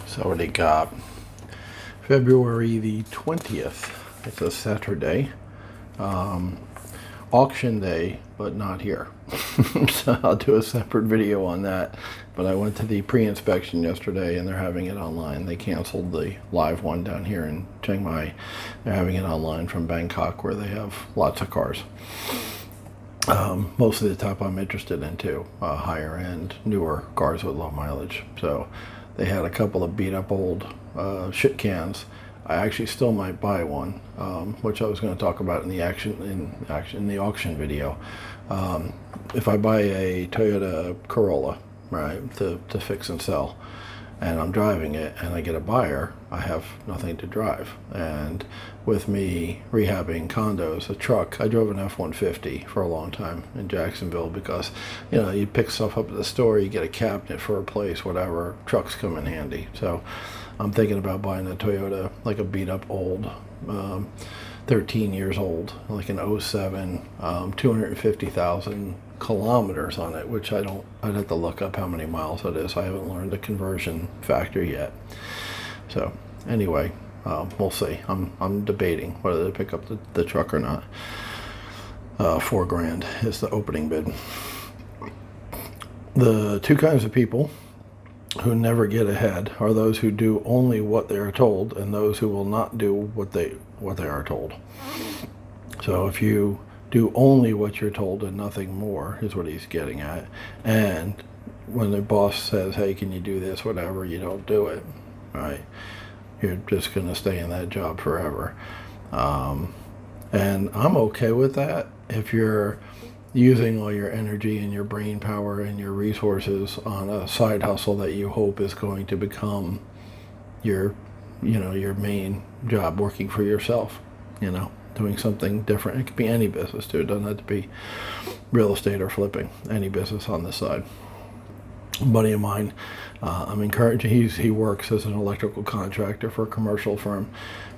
So what do you got? February the 20th. It's a Saturday. Auction day, but not here. So I'll do a separate video on that. But I went to the pre-inspection yesterday and they're having it online. They canceled the live one down here in Chiang Mai. They're having it online from Bangkok where they have lots of cars. Most of the type I'm interested in too, higher end, newer cars with low mileage. So they had a couple of beat up old shit cans. I actually still might buy one, which I was going to talk about in the auction video. If I buy a Toyota Corolla, right, to fix and sell, and I'm driving it and I get a buyer, I have nothing to drive. And with me rehabbing condos, a truck, I drove an F-150 for a long time in Jacksonville because, you know, you pick stuff up at the store, you get a cabinet for a place, whatever, trucks come in handy. So I'm thinking about buying a Toyota, like a beat up old, 13 years old, like an 07, 250,000 kilometers on it, which I'd have to look up how many miles it is. I haven't learned the conversion factor yet. So anyway, we'll see. I'm debating whether to pick up the truck or not. $4,000 is the opening bid. The two kinds of people who never get ahead are those who do only what they are told and those who will not do what they are told. So if you do only what you're told and nothing more is what he's getting at. And when the boss says, hey, can you do this, whatever, you don't do it, right? You're just going to stay in that job forever. And I'm okay with that if you're using all your energy and your brain power and your resources on a side hustle that you hope is going to become your main job, working for yourself, doing something different. It could be any business too. It doesn't have to be real estate or flipping. Any business on the side. A buddy of mine, I'm encouraging. He works as an electrical contractor for a commercial firm,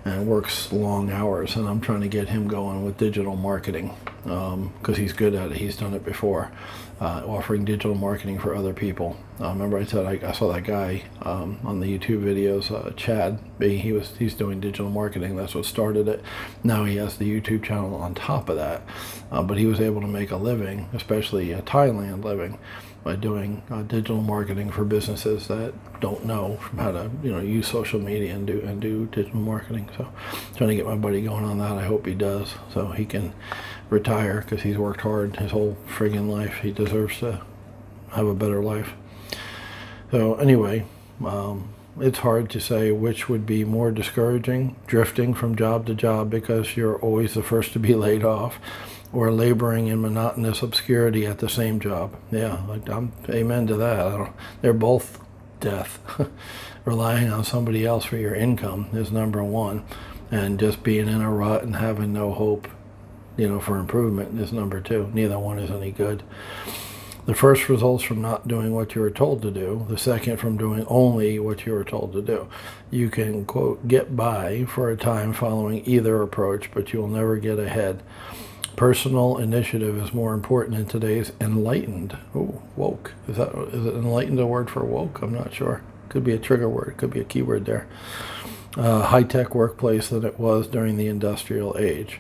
and works long hours. And I'm trying to get him going with digital marketing because he's good at it. He's done it before, offering digital marketing for other people. Remember I said I saw that guy on the YouTube videos, Chad. He's doing digital marketing. That's what started it. Now he has the YouTube channel on top of that. But he was able to make a living, especially a Thailand living, by doing digital marketing for businesses that don't know how to use social media and do digital marketing. So trying to get my buddy going on that. I hope he does, so he can retire, because he's worked hard his whole friggin' life. He deserves to have a better life. So anyway, it's hard to say which would be more discouraging, drifting from job to job because you're always the first to be laid off, or laboring in monotonous obscurity at the same job. Yeah, I'm amen to that. They're both death. Relying on somebody else for your income is number one, and just being in a rut and having no hope, for improvement is number two. Neither one is any good. The first results from not doing what you were told to do. The second from doing only what you were told to do. You can, quote, get by for a time following either approach, but you'll never get ahead. Personal initiative is more important in today's enlightened. Oh, woke. Is it enlightened a word for woke? I'm not sure. Could be a trigger word. Could be a keyword there. High-tech workplace than it was during the industrial age,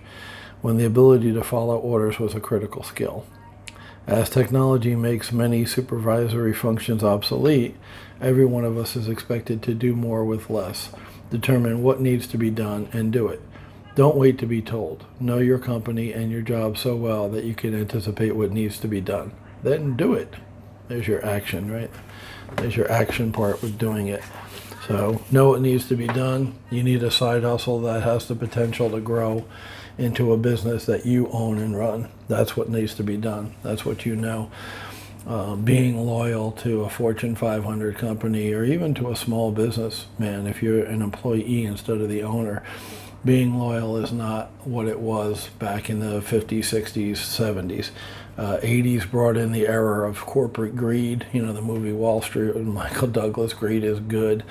when the ability to follow orders was a critical skill. As technology makes many supervisory functions obsolete, every one of us is expected to do more with less, determine what needs to be done, and do it. Don't wait to be told. Know your company and your job so well that you can anticipate what needs to be done. Then do it. There's your action, right? There's your action part with doing it. So know what needs to be done. You need a side hustle that has the potential to grow into a business that you own and run. That's what needs to be done. That's what you know. Being loyal to a Fortune 500 company, or even to a small business, man, if you're an employee instead of the owner, being loyal is not what it was back in the 50s, 60s, 70s. 80s brought in the era of corporate greed. The movie Wall Street with Michael Douglas, greed is good.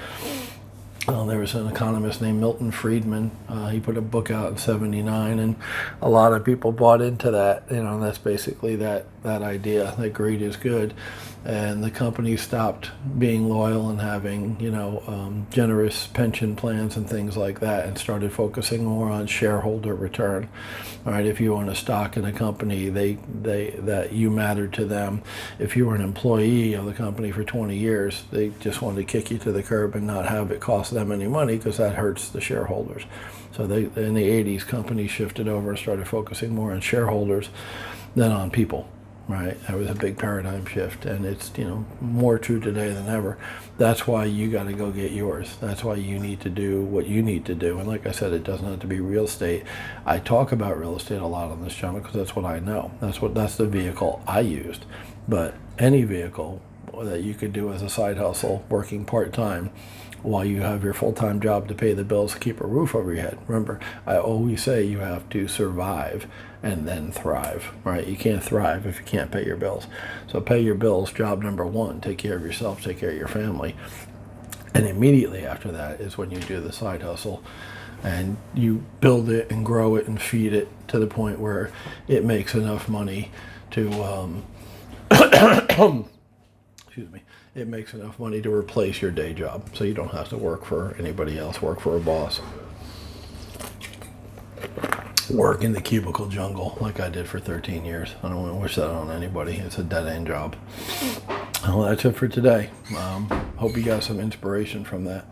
There was an economist named Milton Friedman. He put a book out in '79, and a lot of people bought into that. That's basically that idea that greed is good. and the company stopped being loyal and having, generous pension plans and things like that, and started focusing more on shareholder return. All right, if you own a stock in a company, that you mattered to them. If you were an employee of the company for 20 years, they just wanted to kick you to the curb and not have it cost them any money, because that hurts the shareholders. So in the 80s, companies shifted over and started focusing more on shareholders than on people. Right, that was a big paradigm shift, and it's more true today than ever. That's why you got to go get yours. That's why you need to do what you need to do. And like I said, it doesn't have to be real estate. I talk about real estate a lot on this channel because that's what I know. That's the vehicle I used. But any vehicle that you could do as a side hustle, working part-time, while you have your full-time job to pay the bills, keep a roof over your head. Remember, I always say you have to survive and then thrive, right? You can't thrive if you can't pay your bills. So pay your bills, job number one. Take care of yourself, take care of your family. And immediately after that is when you do the side hustle, and you build it and grow it and feed it to the point where it makes enough money to excuse me, it makes enough money to replace your day job, so you don't have to work for anybody else, work for a boss, work in the cubicle jungle like I did for 13 years. I don't want to wish that on anybody. It's a dead-end job. Well, that's it for today. Hope you got some inspiration from that.